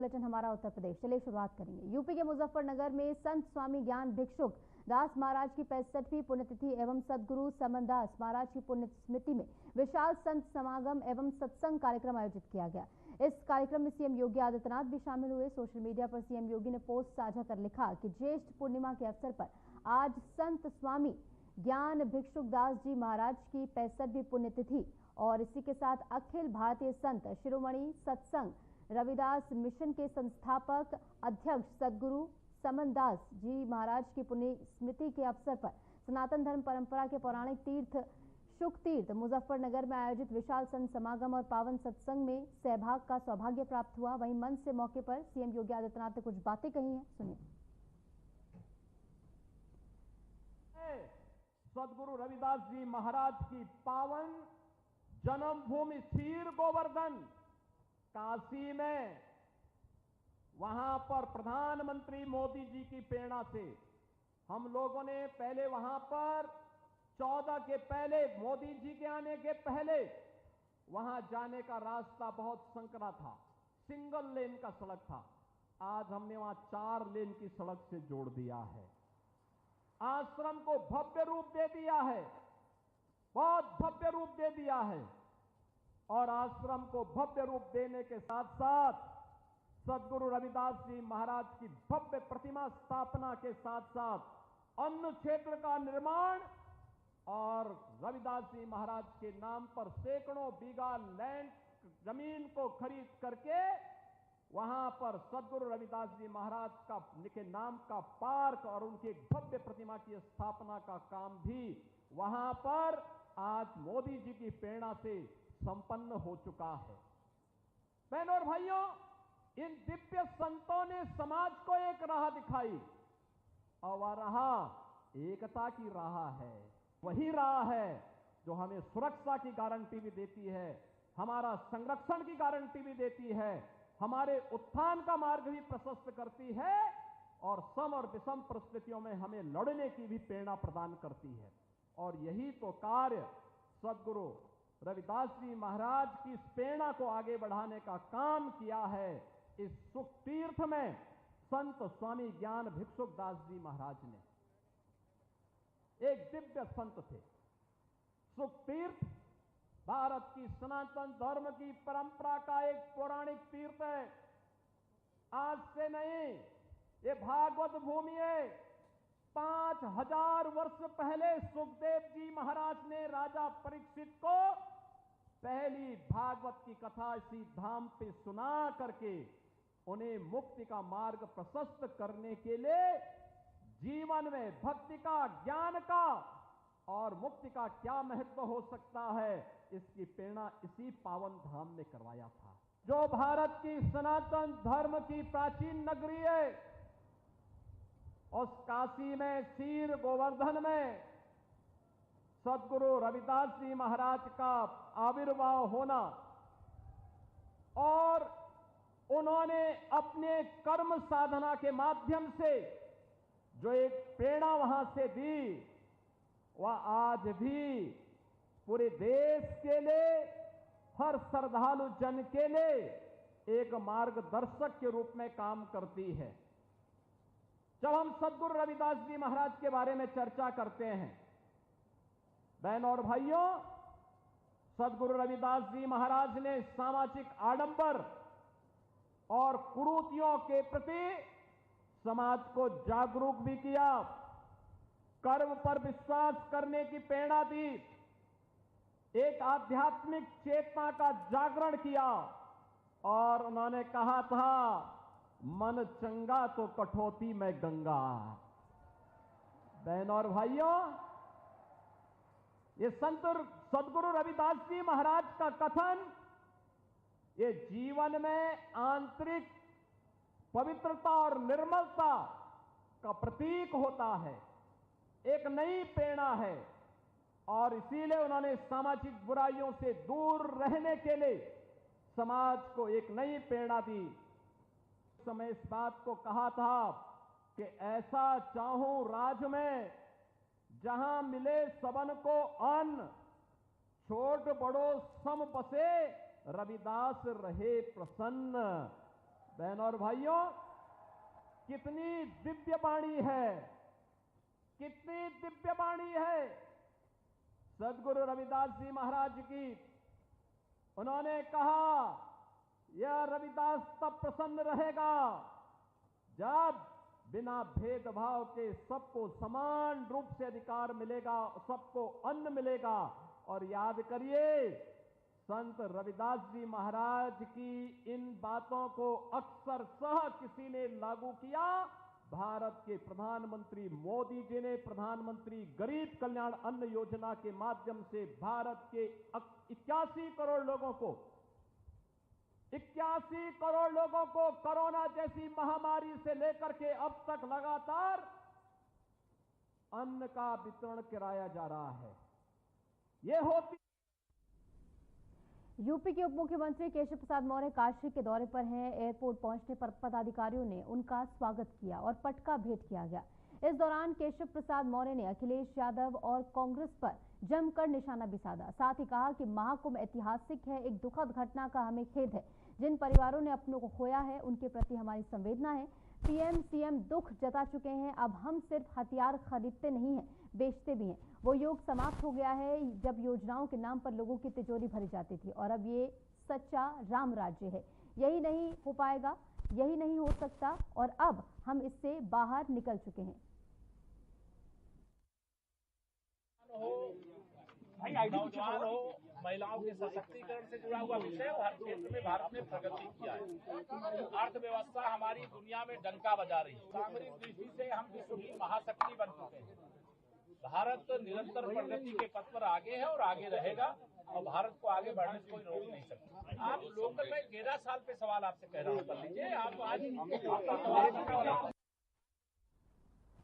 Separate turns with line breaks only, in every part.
Bulletin हमारा उत्तर प्रदेश। चलिए शुरुआत करेंगे। यूपी के मुजफ्फरनगर में संत स्वामी ज्ञान भिक्षुक दास महाराज की 65वीं पुण्यतिथि एवं सदगुरु समनदास महाराज की पुण्य स्मृति में विशाल संत समागम एवं सत्संग कार्यक्रम आयोजित किया गया। इस कार्यक्रम में सीएम योगी आदित्यनाथ भी शामिल हुए। सोशल मीडिया पर सीएम योगी ने पोस्ट साझा कर लिखा कि ज्येष्ठ पूर्णिमा के अवसर पर आज संत स्वामी ज्ञान भिक्षुक दास जी महाराज की 65वीं पुण्यतिथि और इसी के साथ अखिल भारतीय संत शिरोमणि सत्संग रविदास मिशन के संस्थापक अध्यक्ष सदगुरु समनदास जी महाराज की पुण्य स्मृति के अवसर पर सनातन धर्म परंपरा के पौराणिक तीर्थ शुक तीर्थ मुजफ्फरनगर में आयोजित विशाल संत समागम और पावन सत्संग में सहभाग का सौभाग्य प्राप्त हुआ। वहीं मंच से मौके पर सीएम योगी आदित्यनाथ ने कुछ बातें कही हैं, सुनिए।
सदगुरु रविदास जी महाराज की पावन जन्मभूमि क्षीर गोवर्धन काशी में, वहां पर प्रधानमंत्री मोदी जी की प्रेरणा से हम लोगों ने पहले वहां पर 14 के पहले, मोदी जी के आने के पहले वहां जाने का रास्ता बहुत संकरा था, सिंगल लेन का सड़क था। आज हमने वहां 4 लेन की सड़क से जोड़ दिया है। आश्रम को भव्य रूप दे दिया है, बहुत भव्य रूप दे दिया है। और आश्रम को भव्य रूप देने के साथ साथ सदगुरु रविदास जी महाराज की भव्य प्रतिमा स्थापना के साथ साथ अन्न क्षेत्र का निर्माण और रविदास जी महाराज के नाम पर सैकड़ों बीघा लैंड जमीन को खरीद करके वहां पर सदगुरु रविदास जी महाराज का के नाम का पार्क और उनकी भव्य प्रतिमा की स्थापना का काम भी वहां पर आज मोदी जी की प्रेरणा से संपन्न हो चुका है। बहनों और भाइयों, इन दिव्य संतों ने समाज को एक राह दिखाई और वह राह एकता की राह है। वही राह है जो हमें सुरक्षा की गारंटी भी देती है, हमारा संरक्षण की गारंटी भी देती है, हमारे उत्थान का मार्ग भी प्रशस्त करती है और सम और विषम परिस्थितियों में हमें लड़ने की भी प्रेरणा प्रदान करती है। और यही तो कार्य सदगुरु रविदास जी महाराज की प्रेरणा को आगे बढ़ाने का काम किया है। इस सुख तीर्थ में संत स्वामी ज्ञान भिक्षुक दास जी महाराज ने, एक दिव्य संत थे। सुख तीर्थ भारत की सनातन धर्म की परंपरा का एक पौराणिक तीर्थ है। आज से नहीं, ये भागवत भूमि है। 5000 वर्ष पहले सुखदेव जी महाराज ने राजा परीक्षित को पहली भागवत की कथा इसी धाम पे सुना करके उन्हें मुक्ति का मार्ग प्रशस्त करने के लिए जीवन में भक्ति का, ज्ञान का और मुक्ति का क्या महत्व हो सकता है, इसकी प्रेरणा इसी पावन धाम ने करवाया था। जो भारत की सनातन धर्म की प्राचीन नगरी है, उस काशी में, क्षीर गोवर्धन में सदगुरु रविदास जी महाराज का आविर्भाव होना और उन्होंने अपने कर्म साधना के माध्यम से जो एक प्रेरणा वहां से दी, वह आज भी पूरे देश के लिए, हर श्रद्धालु जन के लिए एक मार्गदर्शक के रूप में काम करती है। जब हम सदगुरु रविदास जी महाराज के बारे में चर्चा करते हैं, बहनों और भाइयों, सदगुरु रविदास जी महाराज ने सामाजिक आडंबर और कुरीतियों के प्रति समाज को जागरूक भी किया, कर्म पर विश्वास करने की प्रेरणा दी, एक आध्यात्मिक चेतना का जागरण किया और उन्होंने कहा था, मन चंगा तो कठौती में गंगा। बहनों और भाइयों, ये संत सदगुरु रविदास जी महाराज का कथन ये जीवन में आंतरिक पवित्रता और निर्मलता का प्रतीक होता है, एक नई प्रेरणा है। और इसीलिए उन्होंने सामाजिक बुराइयों से दूर रहने के लिए समाज को एक नई प्रेरणा दी। समय इस बात को कहा था कि ऐसा चाहूं राज में जहां मिले सबन को अन्न, छोट बड़ो सम बसे रविदास रहे प्रसन्न। बहनों और भाइयों, कितनी दिव्य वाणी है, कितनी दिव्य वाणी है सदगुरु रविदास जी महाराज की। उन्होंने कहा, यह रविदास तब प्रसन्न रहेगा जब बिना भेदभाव के सबको समान रूप से अधिकार मिलेगा, सबको अन्न मिलेगा। और याद करिए, संत रविदास जी महाराज की इन बातों को अक्सर किसी ने लागू किया। भारत के प्रधानमंत्री मोदी जी ने प्रधानमंत्री गरीब कल्याण अन्न योजना के माध्यम से भारत के 81 करोड़ लोगों को 81 करोड़ लोगों को कोरोना जैसी महामारी से लेकर के अब तक लगातार अन्न का वितरण कराया जा रहा है। ये होती
यूपी के उप मुख्यमंत्री केशव प्रसाद मौर्य काशी के दौरे पर हैं। एयरपोर्ट पहुंचने पर पदाधिकारियों ने उनका स्वागत किया और पटका भेंट किया गया। इस दौरान केशव प्रसाद मौर्य ने अखिलेश यादव और कांग्रेस पर जमकर निशाना भी साधा। साथ ही कहा कि महाकुंभ ऐतिहासिक है, एक दुखद घटना का हमें खेद है। जिन परिवारों ने अपनों को खोया है उनके प्रति हमारी संवेदना है। पीएम सीएम दुख जता चुके हैं। अब हम सिर्फ हथियार खरीदते नहीं हैं, बेचते भी हैं। वो युग समाप्त हो गया है जब योजनाओं के नाम पर लोगों की तिजोरी भरी जाती थी, और अब ये सच्चा राम राज्य है। यही नहीं हो पाएगा, यही नहीं हो सकता, और अब हम इससे बाहर निकल चुके हैं।
नौजवान हो, महिलाओं के सशक्तिकरण से जुड़ा हुआ विषय, हर क्षेत्र में भारत ने प्रगति किया है। अर्थव्यवस्था हमारी दुनिया में डंका बजा रही है। सामरिक दृष्टि से हम विश्व की महाशक्ति बन चुके हैं। भारत निरंतर प्रगति के पथ पर आगे है और आगे रहेगा, और भारत को आगे बढ़ने से कोई रोक नहीं सकता। आप लोकल में 13 साल पे सवाल आपसे कह रहा हूँ, कर लीजिए आप आज।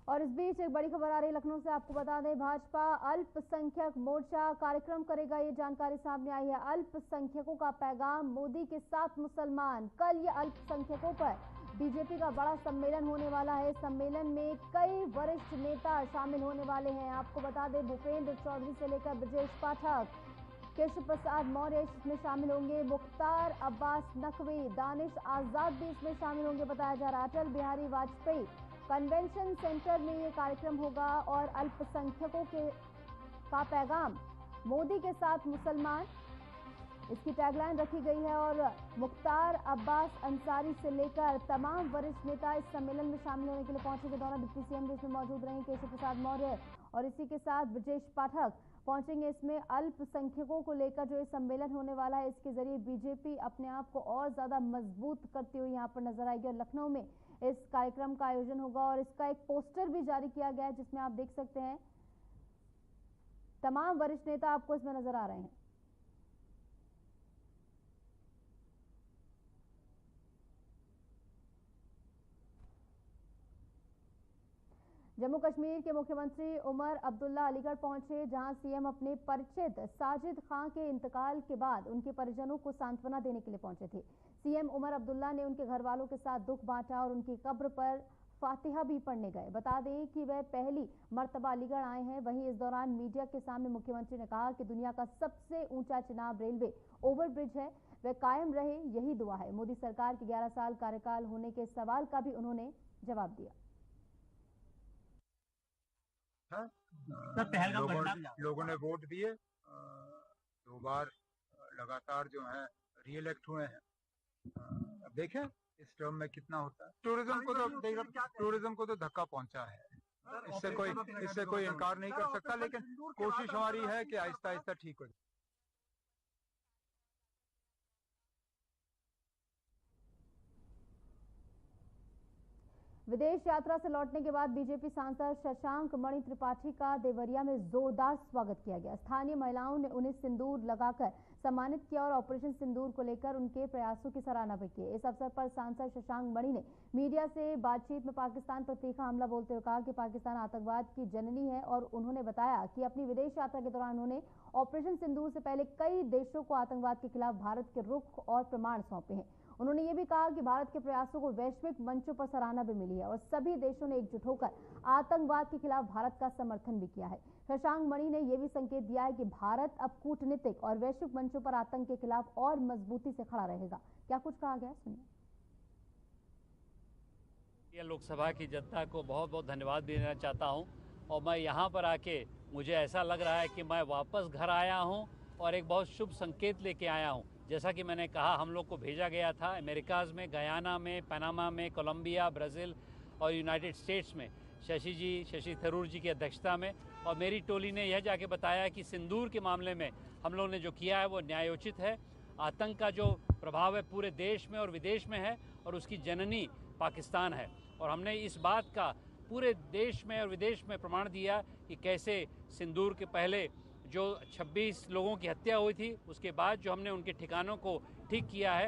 और इस बीच एक बड़ी खबर आ रही है लखनऊ से। आपको बता दें, भाजपा अल्पसंख्यक मोर्चा कार्यक्रम करेगा, ये जानकारी सामने आई है। अल्पसंख्यकों का पैगाम, मोदी के साथ मुसलमान। कल ये अल्पसंख्यकों पर बीजेपी का बड़ा सम्मेलन होने वाला है। सम्मेलन में कई वरिष्ठ नेता शामिल होने वाले हैं। आपको बता दें, भूपेंद्र चौधरी से लेकर ब्रजेश पाठक, केशव प्रसाद मौर्य इसमें शामिल होंगे। मुख्तार अब्बास नकवी, दानिश आजाद भी इसमें शामिल होंगे बताया जा रहा है। अटल बिहारी वाजपेयी कन्वेंशन सेंटर में ये कार्यक्रम होगा। और अल्पसंख्यकों का पैगाम, मोदी के साथ मुसलमान, इसकी टैगलाइन रखी गई है। और मुख्तार अब्बास अंसारी से लेकर तमाम वरिष्ठ नेता इस सम्मेलन में शामिल होने के लिए पहुंचे के दौरान डिप्टी सीएम भी इसमें मौजूद रहे, केशव प्रसाद मौर्य, और इसी के साथ ब्रजेश पाठक पहुंचेंगे। इसमें अल्पसंख्यकों को लेकर जो ये सम्मेलन होने वाला है, इसके जरिए बीजेपी अपने आप को और ज्यादा मजबूत करती हुई यहाँ पर नजर आएगी। और लखनऊ में इस कार्यक्रम का आयोजन होगा, और इसका एक पोस्टर भी जारी किया गया है जिसमें आप देख सकते हैं तमाम वरिष्ठ नेता आपको इसमें नजर आ रहे हैं। जम्मू कश्मीर के मुख्यमंत्री उमर अब्दुल्ला अलीगढ़ पहुंचे, जहां सीएम अपने परिचित साजिद खां के इंतकाल के बाद उनके परिजनों को सांत्वना देने के लिए पहुंचे थे। सीएम उमर अब्दुल्ला ने उनके घर वालों के साथ दुख बांटा और उनकी कब्र पर फातिहा भी पढ़ने गए। बता दें कि वह पहली मर्तबा अलीगढ़ आए हैं। वहीं इस दौरान मीडिया के सामने मुख्यमंत्री ने कहा कि दुनिया का सबसे ऊंचा चिनाब रेलवे ओवरब्रिज है, वह कायम रहे, यही दुआ है। मोदी सरकार के 11 साल कार्यकाल होने के सवाल का भी उन्होंने जवाब दिया।
लोगों ने वोट दिए, 2 बार लगातार जो है रीइलेक्ट हुए हैं। अब देखें इस टर्म में कितना होता है। टूरिज्म को तो धक्का पहुंचा है, इससे कोई इनकार नहीं कर सकता, लेकिन कोशिश हमारी है कि आहिस्ता आहिस्ता ठीक हो जाए।
विदेश यात्रा से लौटने के बाद बीजेपी सांसद शशांक मणि त्रिपाठी का देवरिया में जोरदार स्वागत किया गया। स्थानीय महिलाओं ने उन्हें सिंदूर लगाकर सम्मानित किया और ऑपरेशन सिंदूर को लेकर उनके प्रयासों की सराहना भी की। इस अवसर पर सांसद शशांक मणि ने मीडिया से बातचीत में पाकिस्तान पर तीखा हमला बोलते हुए कहा कि पाकिस्तान आतंकवाद की जननी है, और उन्होंने बताया कि अपनी विदेश यात्रा के दौरान उन्होंने ऑपरेशन सिंदूर से पहले कई देशों को आतंकवाद के खिलाफ भारत के रुख और प्रमाण सौंपे हैं। उन्होंने ये भी कहा कि भारत के प्रयासों को वैश्विक मंचों पर सराहना भी मिली है और सभी देशों ने एकजुट होकर आतंकवाद के खिलाफ भारत का समर्थन भी किया है। शशांक मणि ने यह भी संकेत दिया है कि भारत अब कूटनीतिक और वैश्विक मंचों पर आतंक के खिलाफ और मजबूती से खड़ा रहेगा। क्या कुछ कहा गया, सुनिए।
लोकसभा की जनता को बहुत बहुत धन्यवाद देना चाहता हूं और मैं यहां पर आके मुझे ऐसा लग रहा है कि मैं वापस घर आया हूं और एक बहुत शुभ संकेत लेके आया हूं। जैसा कि मैंने कहा, हम लोग को भेजा गया था अमेरिकाज़ में, गयाना में, पनामा में, कोलंबिया, ब्राज़ील और यूनाइटेड स्टेट्स में शशि थरूर जी की अध्यक्षता में, और मेरी टोली ने यह जाके बताया कि सिंदूर के मामले में हम लोगों ने जो किया है वो न्यायोचित है। आतंक का जो प्रभाव है पूरे देश में और विदेश में है और उसकी जननी पाकिस्तान है, और हमने इस बात का पूरे देश में और विदेश में प्रमाण दिया कि कैसे सिंदूर के पहले जो 26 लोगों की हत्या हुई थी, उसके बाद जो हमने उनके ठिकानों को ठीक किया है।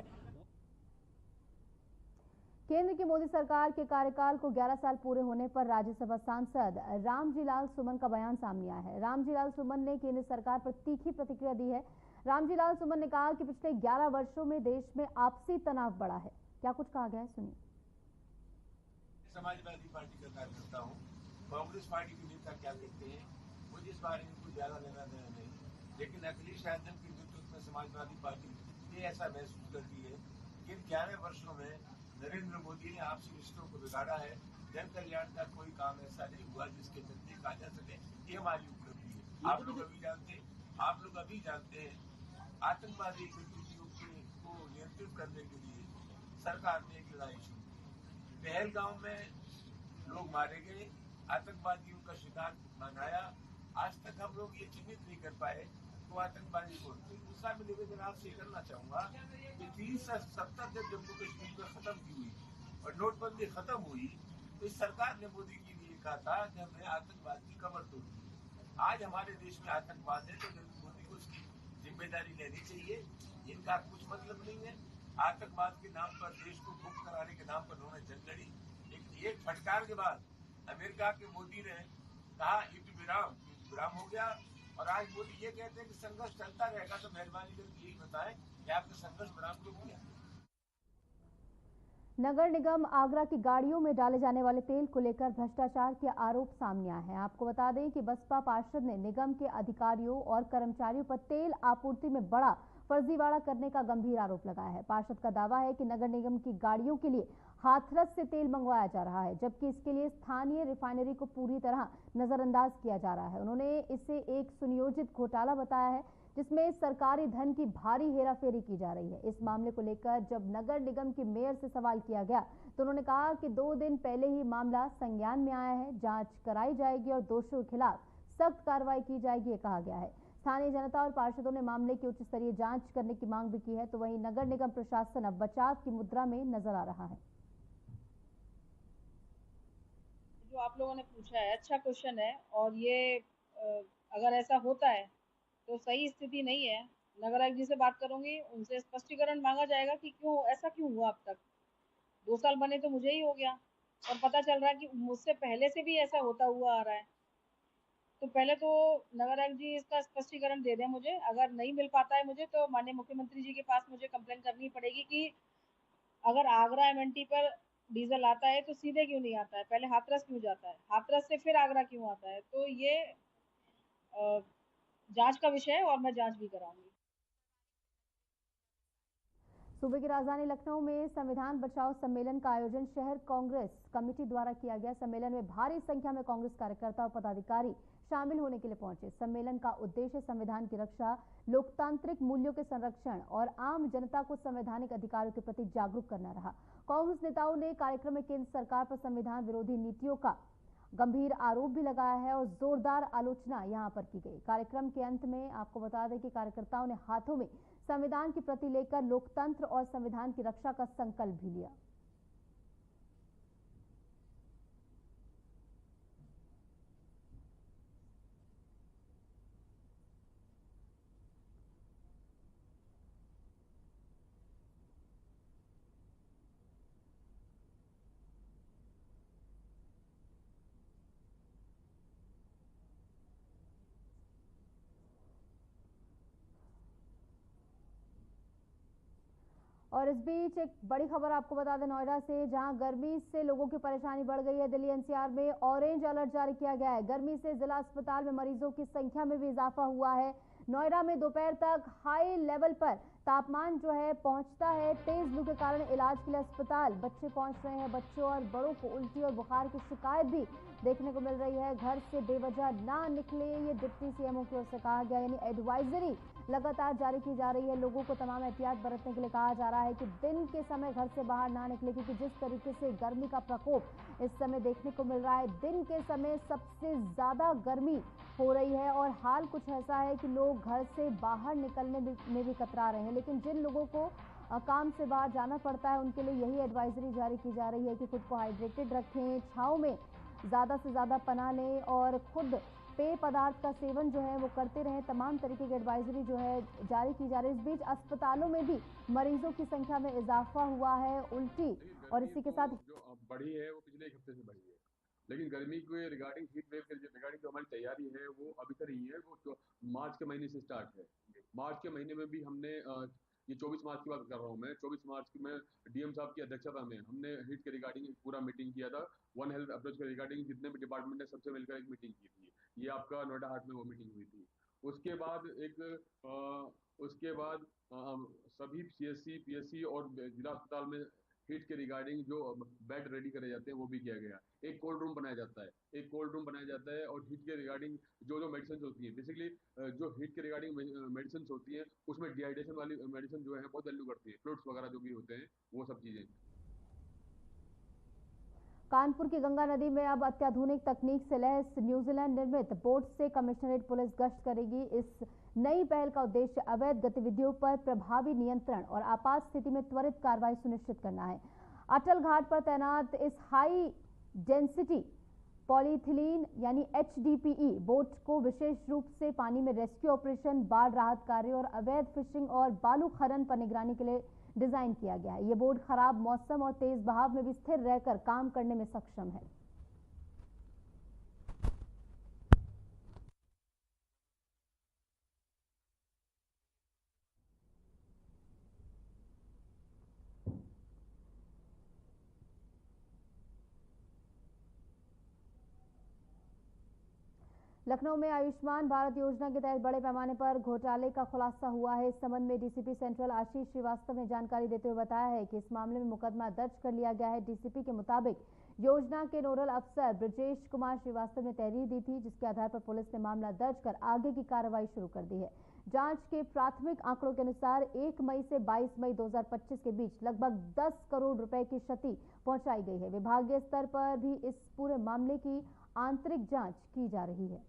केंद्र की मोदी सरकार के कार्यकाल को 11 साल पूरे होने पर राज्यसभा सांसद रामजी लाल सुमन का बयान सामने आया है। रामजी लाल सुमन ने केंद्र सरकार पर तीखी प्रतिक्रिया दी है। रामजी लाल सुमन ने कहा कि पिछले 11 वर्षों में देश में आपसी तनाव बढ़ा है। क्या कुछ कहा गया है, सुनिए।
समाजवादी पार्टी का कार्यकर्ता हूँ। कांग्रेस पार्टी के नेता क्या कहते हैं मुझे इस बारे में कुछ ज्यादा लेना देना नहीं, लेकिन अखिलेश यादव के नेतृत्व में समाजवादी पार्टी ये ऐसा महसूस करती है कि इन 11 वर्षों में नरेंद्र मोदी ने आपसी रिश्तों को बिगाड़ा है। जन कल्याण का कोई काम ऐसा नहीं हुआ जिसके चलते कहा जा सके ये हमारी उपलब्धि है। आप लोग अभी जानते हैं आतंकवादी गतिविधियों को नियंत्रित करने के लिए सरकार ने एक लड़ाई शुरू की। पहलगांव में लोग मारे गए, आतंकवादियों का शिकार बनाया। आज तक हम लोग ये चिन्हित नहीं कर पाए तो आतंकवादी कौन थे। दूसरा मैं निवेदन आपसे करना चाहूंगा कि 370 जब जम्मू कश्मीर में खत्म की हुई और नोटबंदी खत्म हुई तो इस सरकार ने मोदी के लिए कहा था कि हमने आतंकवाद की कमर तोड़ी। आज हमारे देश में आतंकवाद है तो मोदी को उसकी जिम्मेदारी लेनी चाहिए। इनका कुछ मतलब नहीं है। आतंकवाद के नाम पर, देश को मुक्त कराने के नाम पर उन्होंने जंग लड़ी। एक फटकार के बाद अमेरिका के मोदी ने कहा युद्ध विराम हो गया, और आज मोदी ये कहते हैं कि संघर्ष चलता रहेगा। तो मेहरबानी करके यही बताएं कि आपने संघर्ष विराम क्यों किया।
नगर निगम आगरा की गाड़ियों में डाले जाने वाले तेल को लेकर भ्रष्टाचार के आरोप सामने आए हैं। आपको बता दें कि बसपा पार्षद ने निगम के अधिकारियों और कर्मचारियों पर तेल आपूर्ति में बड़ा फर्जीवाड़ा करने का गंभीर आरोप लगाया है। पार्षद का दावा है कि नगर निगम की गाड़ियों के लिए हाथरस से तेल मंगवाया जा रहा है, जबकि इसके लिए स्थानीय रिफाइनरी को पूरी तरह नजरअंदाज किया जा रहा है। उन्होंने इसे एक सुनियोजित घोटाला बताया है जिसमें सरकारी धन की भारी हेराफेरी की जा रही है। इस मामले को लेकर जब नगर निगम के मेयर से सवाल किया गया तो उन्होंने कहा कि 2 दिन पहले ही मामला संज्ञान में आया है, जांच कराई जाएगी और दोषियों के खिलाफ सख्त कार्रवाई की जाएगी, ये कहा गया है। स्थानीय जनता और पार्षदों ने मामले की उच्च स्तरीय जांच करने की मांग भी की है। तो वहीं नगर निगम प्रशासन अब बचाव की मुद्रा में नजर आ रहा है।
जो आप लोगों ने पूछा है अच्छा क्वेश्चन है, और ये अगर ऐसा होता है तो सही स्थिति नहीं है। नगर आयुक्त जी से बात करूंगी, उनसे स्पष्टीकरण मांगा जाएगा कि ऐसा क्यों हुआ। अब तक 2 साल बने तो मुझे ही हो गया और पता चल रहा है कि मुझसे पहले से भी ऐसा होता हुआ आ रहा है। तो पहले तो नगर आयुक्त जी इसका स्पष्टीकरण दे दें मुझे। अगर नहीं मिल पाता है मुझे तो माननीय मुख्यमंत्री जी के पास मुझे कंप्लेन करनी पड़ेगी कि अगर आगरा एमएनटी पर डीजल आता है तो सीधे क्यों नहीं आता है, पहले हाथरस क्यों जाता है, हाथरस से फिर आगरा क्यों आता है। तो ये जांच का विषय है और मैं जांच भी कराऊंगी।
सूबे की राजधानी लखनऊ में संविधान बचाओ सम्मेलन का आयोजन शहर कांग्रेस कमेटी द्वारा किया गया। सम्मेलन में भारी संख्या में कांग्रेस कार्यकर्ता और पदाधिकारी शामिल होने के लिए पहुंचे। सम्मेलन का उद्देश्य संविधान की रक्षा, लोकतांत्रिक मूल्यों के संरक्षण और आम जनता को संवैधानिक अधिकारों के प्रति जागरूक करना रहा। कांग्रेस नेताओं ने कार्यक्रम में केंद्र सरकार पर संविधान विरोधी नीतियों का गंभीर आरोप भी लगाया है और जोरदार आलोचना यहां पर की गई। कार्यक्रम के अंत में आपको बता दें कि कार्यकर्ताओं ने हाथों में संविधान की प्रति लेकर लोकतंत्र और संविधान की रक्षा का संकल्प भी लिया। और इस बीच एक बड़ी खबर आपको बता दें नोएडा से, जहां गर्मी से लोगों की परेशानी बढ़ गई है। दिल्ली एनसीआर में ऑरेंज अलर्ट जारी किया गया है। गर्मी से जिला अस्पताल में मरीजों की संख्या में भी इजाफा हुआ है। नोएडा में दोपहर तक हाई लेवल पर तापमान जो है पहुंचता है। तेज लू के कारण इलाज के लिए अस्पताल बच्चे पहुंच रहे हैं। बच्चों और बड़ों को उल्टी और बुखार की शिकायत भी देखने को मिल रही है। घर से बेवजह ना निकले, ये डिप्टी सीएमओ की ओर से कहा गया, यानी एडवाइजरी लगातार जारी की जा रही है। लोगों को तमाम एहतियात बरतने के लिए कहा जा रहा है कि दिन के समय घर से बाहर ना निकले, क्योंकि जिस तरीके से गर्मी का प्रकोप इस समय देखने को मिल रहा है, दिन के समय सबसे ज्यादा गर्मी हो रही है। और हाल कुछ ऐसा है कि लोग घर से बाहर निकलने में भी कतरा रहे हैं। लेकिन जिन लोगों को काम से बाहर जाना पड़ता है, उनके लिए यही एडवाइजरी जारी की जा रही है कि खुद को हाइड्रेटेड रखें, छांव में ज़्यादा से ज़्यादा पनाह लें और खुद पेय पदार्थ का सेवन जो है वो करते रहें। तमाम तरीके की एडवाइजरी जो है जारी की जा रही है। इस बीच अस्पतालों में भी मरीजों की संख्या में इजाफा हुआ है। उल्टी और इसी के साथ
जो बढ़ी है वो पिछले एक हफ्ते से बढ़ी है, लेकिन गर्मी के रिगार्डिंग हीट वेव के रिगार्डिंग जो हमारी तैयारी है वो अभी तक नहीं है। वो तो मार्च के महीने से स्टार्ट है। मार्च के महीने में भी हमने ये 24 मार्च की बात कर रहा हूँ मैं, 24 मार्च में डीएम साहब की अध्यक्षता में हमने हीट के रिगार्डिंग पूरा मीटिंग किया था। वन हेल्थ अप्रोच के रिगार्डिंग जितने भी डिपार्टमेंट है सबसे मिलकर एक मीटिंग की थी। ये आपका नोएडा हाट में वो मीटिंग हुई थी। उसके बाद सभी सीएससी, पीएससी और जिला अस्पताल में हीट के रिगार्डिंग जो बेड रेडी करे जाते हैं वो भी किया गया। एक कोल्ड रूम बनाया जाता है, और हीट के रिगार्डिंग जो मेडिसिन होती है, बेसिकली जो हीट के रिगार्डिंग मेडिसिन होती है उसमें डिहाइड्रेशन वाली मेडिसिन जो है बहुत वैल्यू करती है। फ्लूइड्स वगैरह जो भी होते हैं वो सब चीजें।
कानपुर की गंगा नदी में अब अत्याधुनिक तकनीक से लैस न्यूजीलैंड निर्मित बोट से कमिश्नरेट पुलिस गश्त करेगी। इस नई पहल का उद्देश्य अवैध गतिविधियों पर प्रभावी नियंत्रण और आपात स्थिति में त्वरित कार्रवाई सुनिश्चित करना है। अटल घाट पर तैनात इस हाई डेंसिटी पॉलीथिलीन यानी HDPE बोट को विशेष रूप से पानी में रेस्क्यू ऑपरेशन, बाढ़ राहत कार्य और अवैध फिशिंग और बालू खनन पर निगरानी के लिए डिजाइन किया गया है। ये बोट खराब मौसम और तेज बहाव में भी स्थिर रहकर काम करने में सक्षम है। लखनऊ में आयुष्मान भारत योजना के तहत बड़े पैमाने पर घोटाले का खुलासा हुआ है। इस संबंध में डीसीपी सेंट्रल आशीष श्रीवास्तव ने जानकारी देते हुए बताया है कि इस मामले में मुकदमा दर्ज कर लिया गया है। डीसीपी के मुताबिक योजना के नोडल अफसर ब्रजेश कुमार श्रीवास्तव ने तहरीर दी थी, जिसके आधार पर पुलिस ने मामला दर्ज कर आगे की कार्रवाई शुरू कर दी है। जांच के प्राथमिक आंकड़ों के अनुसार 1 मई से 22 मई 2025 के बीच लगभग 10 करोड़ रुपए की क्षति पहुंचाई गई है। विभागीय स्तर पर भी इस पूरे मामले की आंतरिक जांच की जा रही है।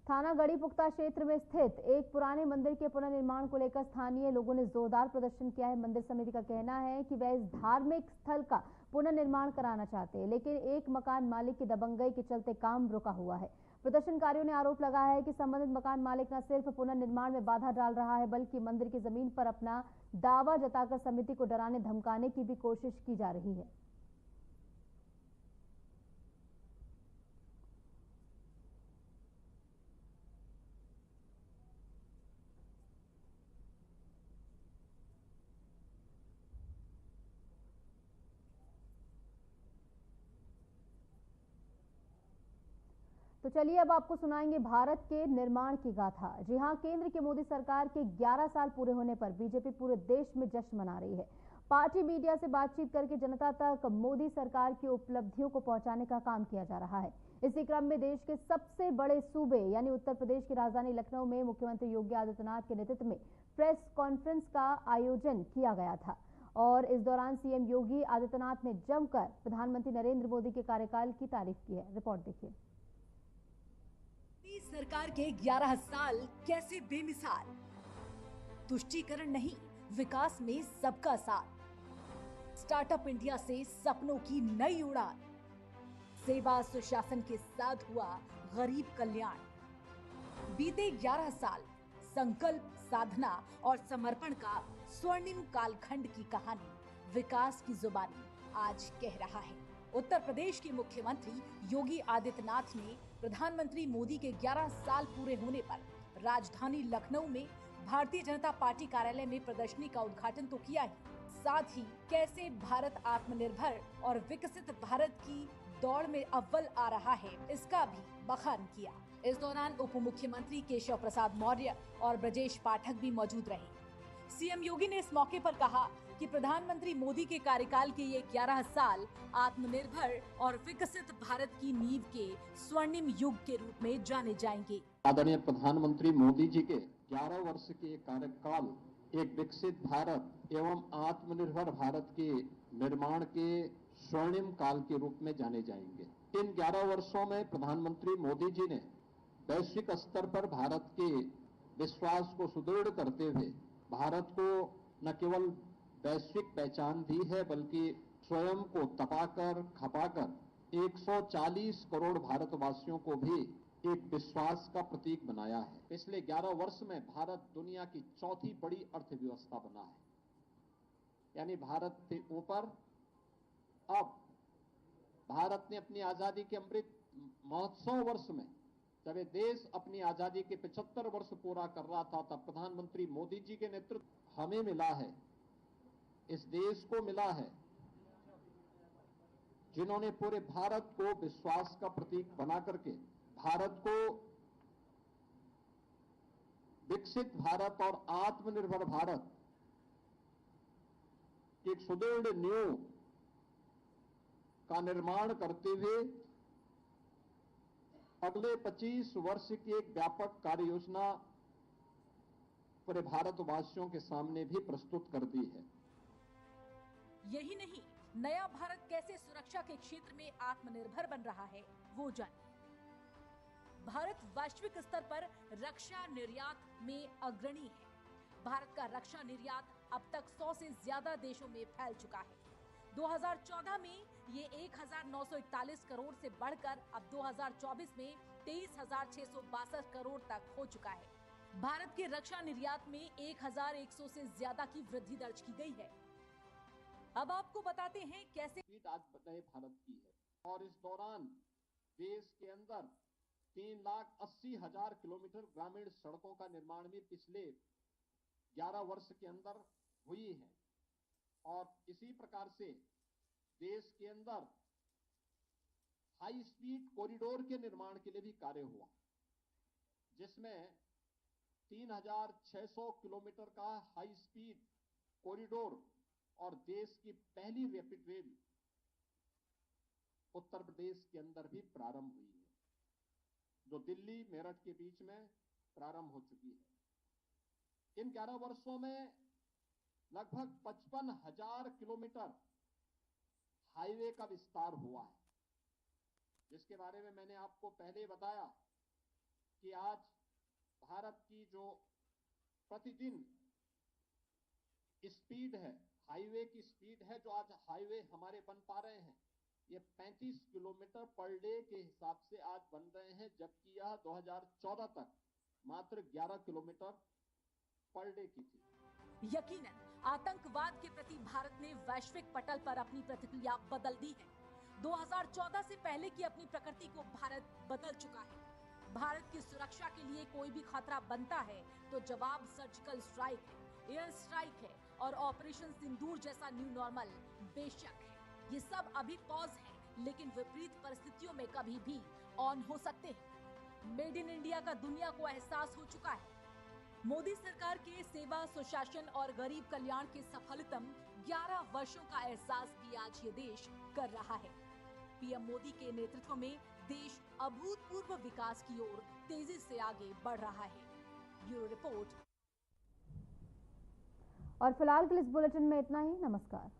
थाना गढ़ीपुख्ता क्षेत्र में स्थित एक पुराने मंदिर के पुनर्निर्माण को लेकर स्थानीय लोगों ने जोरदार प्रदर्शन किया है। मंदिर समिति का कहना है कि वह इस धार्मिक स्थल का पुनर्निर्माण कराना चाहते हैं, लेकिन एक मकान मालिक की दबंगई के चलते काम रुका हुआ है। प्रदर्शनकारियों ने आरोप लगाया है कि संबंधित मकान मालिक न सिर्फ पुनर्निर्माण में बाधा डाल रहा है, बल्कि मंदिर की जमीन पर अपना दावा जताकर समिति को डराने धमकाने की भी कोशिश की जा रही है। तो चलिए अब आपको सुनाएंगे भारत के निर्माण की गाथा। जी हां, केंद्र की मोदी सरकार के 11 साल पूरे होने पर बीजेपी पूरे देश में जश्न मना रही है। पार्टी मीडिया से बातचीत करके जनता तक मोदी सरकार की उपलब्धियों को पहुंचाने का काम किया जा रहा है। इसी क्रम में देश के सबसे बड़े सूबे यानी उत्तर प्रदेश की राजधानी लखनऊ में मुख्यमंत्री योगी आदित्यनाथ के नेतृत्व में प्रेस कॉन्फ्रेंस का आयोजन किया गया था और इस दौरान सीएम योगी आदित्यनाथ ने जमकर प्रधानमंत्री नरेंद्र मोदी के कार्यकाल की तारीफ की है। रिपोर्ट देखिए।
सरकार के 11 साल कैसे बेमिसाल, तुष्टीकरण नहीं विकास में सबका साथ, स्टार्टअप इंडिया से सपनों की नई उड़ान, सेवा सुशासन के साथ हुआ गरीब कल्याण। बीते 11 साल संकल्प, साधना और समर्पण का स्वर्णिम कालखंड की कहानी विकास की जुबानी आज कह रहा है। उत्तर प्रदेश के मुख्यमंत्री योगी आदित्यनाथ ने प्रधानमंत्री मोदी के 11 साल पूरे होने पर राजधानी लखनऊ में भारतीय जनता पार्टी कार्यालय में प्रदर्शनी का उद्घाटन तो किया ही, साथ ही कैसे भारत आत्मनिर्भर और विकसित भारत की दौड़ में अव्वल आ रहा है इसका भी बखान किया। इस दौरान उप मुख्यमंत्री केशव प्रसाद मौर्य और ब्रजेश पाठक भी मौजूद रहे। सीएम योगी ने इस मौके पर कहा कि प्रधानमंत्री मोदी के कार्यकाल के ये 11 साल आत्मनिर्भर और विकसित भारत की नींव के स्वर्णिम युग के रूप में जाने जाएंगे।
आदरणीय प्रधानमंत्री मोदी जी के 11 वर्ष के कार्यकाल एक विकसित भारत एवं आत्मनिर्भर भारत के निर्माण के स्वर्णिम काल के रूप में जाने जाएंगे। इन 11 वर्षों में प्रधानमंत्री मोदी जी ने वैश्विक स्तर पर भारत के विश्वास को सुदृढ़ करते हुए भारत को न केवल वैश्विक पहचान दी है बल्कि स्वयं को तपाकर खपाकर 140 करोड़ भारतवासियों को भी एक विश्वास का प्रतीक बनाया है। पिछले 11 वर्ष में भारत दुनिया की चौथी बड़ी अर्थव्यवस्था बना है, यानी भारत से ऊपर अब भारत ने अपनी आजादी के अमृत महोत्सव वर्ष में जब ये देश अपनी आजादी के 75 वर्ष पूरा कर रहा था तब प्रधानमंत्री मोदी जी के नेतृत्व हमें मिला है, इस देश को मिला है, जिन्होंने पूरे भारत को विश्वास का प्रतीक बना करके भारत को विकसित भारत और आत्मनिर्भर भारत की एक सुदृढ़ नींव का निर्माण करते हुए अगले 25 वर्ष की एक व्यापक कार्य योजना पूरे भारतवासियों के सामने भी प्रस्तुत कर दी है।
यही नहीं, नया भारत कैसे सुरक्षा के क्षेत्र में आत्मनिर्भर बन रहा है वो जानिए। भारत वैश्विक स्तर पर रक्षा निर्यात में अग्रणी है। भारत का रक्षा निर्यात अब तक 100 से ज्यादा देशों में फैल चुका है। 2014 में ये 1941 करोड़ से बढ़कर अब 2024 में 23,662 करोड़ तक हो चुका है। भारत के रक्षा निर्यात में 1,100 से ज्यादा की वृद्धि दर्ज की गई है। अब आपको बताते हैं कैसे
आज नए भारत की है और इस दौरान देश के अंदर 3,80,000 किलोमीटर ग्रामीण सड़कों का निर्माण भी पिछले 11 वर्ष के अंदर हुई है और इसी प्रकार से देश के अंदर हाई स्पीड कॉरिडोर के निर्माण के लिए भी कार्य हुआ, जिसमें 3,600 किलोमीटर का हाई स्पीड कॉरिडोर और देश की पहली रैपिड रेल उत्तर प्रदेश के अंदर भी प्रारंभ हुई है, जो दिल्ली मेरठ के बीच में प्रारंभ हो चुकी है। इन 11 वर्षों में लगभग 55,000 किलोमीटर हाईवे का विस्तार हुआ है, जिसके बारे में मैंने आपको पहले बताया कि आज भारत की जो प्रतिदिन स्पीड है, हाईवे की स्पीड है, जो आज हाईवे हमारे बन पा रहे हैं, ये 35 किलोमीटर पर डे के हिसाब से आज बन रहे हैं, जबकि यह 2014 तक मात्र 11 किलोमीटर पर डे की थी।
यकीनन आतंकवाद के प्रति भारत ने वैश्विक पटल पर अपनी प्रतिक्रिया बदल दी है। 2014 से पहले की अपनी प्रकृति को भारत बदल चुका है। भारत की सुरक्षा के लिए कोई भी खतरा बनता है तो जवाब सर्जिकल स्ट्राइक है, एयर स्ट्राइक है और ऑपरेशन सिंदूर जैसा न्यू नॉर्मल बेशक है। ये सब अभी पॉज है, लेकिन विपरीत परिस्थितियों में कभी भी ऑन हो सकते हैं। मेड इन इंडिया का दुनिया को एहसास हो चुका है। मोदी सरकार के सेवा, सुशासन और गरीब कल्याण के सफलतम 11 वर्षों का एहसास भी आज ये देश कर रहा है। पीएम मोदी के नेतृत्व में देश अभूतपूर्व विकास की ओर तेजी से आगे बढ़ रहा है। Bureau report.
और फिलहाल के इस बुलेटिन में इतना ही। नमस्कार।